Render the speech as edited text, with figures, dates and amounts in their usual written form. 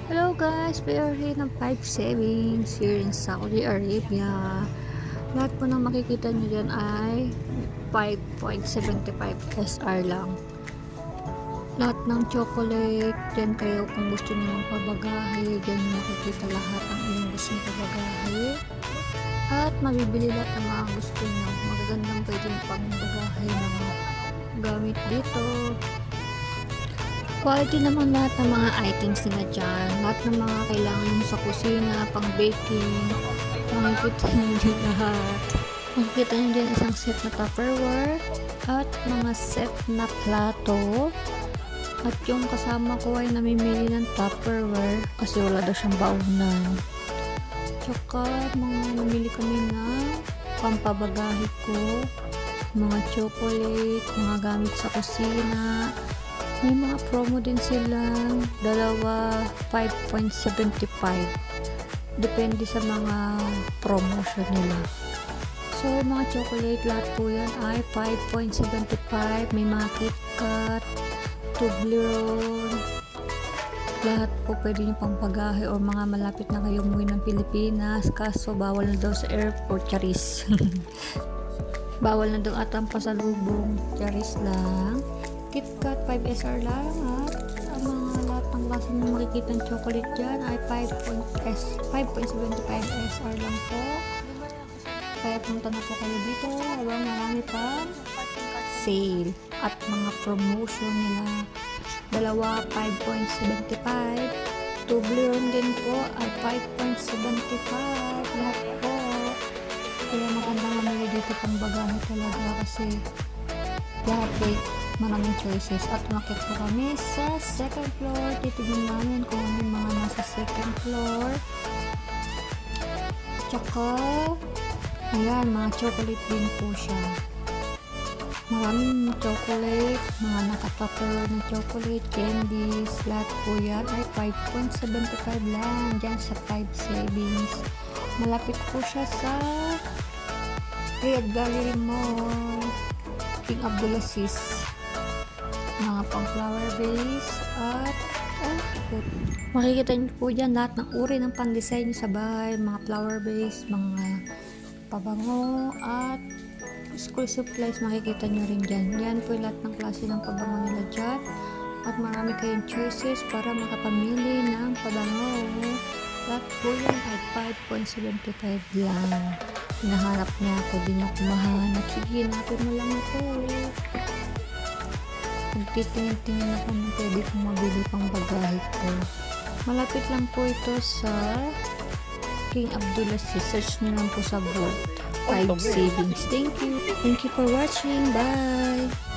Hello guys, we are here ng 5 savings here in Saudi Arabia. Lahat po ng makikita nyo dyan ay 5.75 SR lang. Lahat ng chocolate, dyan kayo kung gusto nyo ng pabagahe, dyan nyo makikita lahat ang inyong gusto ng pabagahe. At mabibili lahat ang mga gusto nyo. Magagandang pwedeng pangbagahe ng gamit dito. Quality naman lahat ng mga items nila dyan. Lahat ng mga kailangan nyo sa kusina, pang baking, makikita nyo dyan lahat. Makikita nyo dyan isang set na Tupperware at mga set na plato. At yung kasama ko ay namimili ng Tupperware kasi wala daw siyang baunan. Tsaka namili kami na pampabagahe ko, mga chocolate, mga gamit sa kusina. May mga promo din silang dalawa 5.75. Depende sa mga promotion nila. So, mga chocolate lahat po yan ay 5.75. May mga KitKat, Toblerone. Lahat po pwede nyo pang pagahe o mga malapit na kayo umuwi ng Pilipinas. Kaso, bawal na daw sa airport. Charis. Bawal na daw atang pasalubong. Charis lang. KitKat 5SR lang at ang mga lahat ng klase na makikita ng chocolate dyan ay 5.75 SR lang po. Kaya punta na po kayo dito habang marami pang sale at mga promotion nila. Dalawa 5.75, Toblerone din po ay 5.75 lahat po. Kaya magandang mamili dito pang bagahe talaga kasi lahat maraming choices. At umakyat po kami sa second floor. Titignan namin kung ano yung mga nasa second floor. Tsaka ayan, mga chocolate din po siya. Maraming chocolate, mga nakatupper na chocolate, candies, lahat po yan ay 5.75 lang dyan sa 5 savings. Malapit po siya sa Riyadh Gallery Mall, King Abdulaziz. Mga pang flower base at makikita nyo po dyan lahat ng uri ng pang design sa bahay, mga flower base, mga pabango at school supplies. Makikita nyo rin dyan. Yan po lahat ng klase ng pabango nila dyan at marami kayong choices para makapamili ng pabango. Lahat po yan ay 5.75 lang. Hinahanap niya ako, di niya kumahanap. Sige, hanapin mo lang ako. Nagtitingin-tingin ako na pwede kong mabili pang bagahe ko. Malapit lang po ito sa King Abdulaziz. Search nyo lang po sa Bolt 5 savings. Thank you for watching. Bye!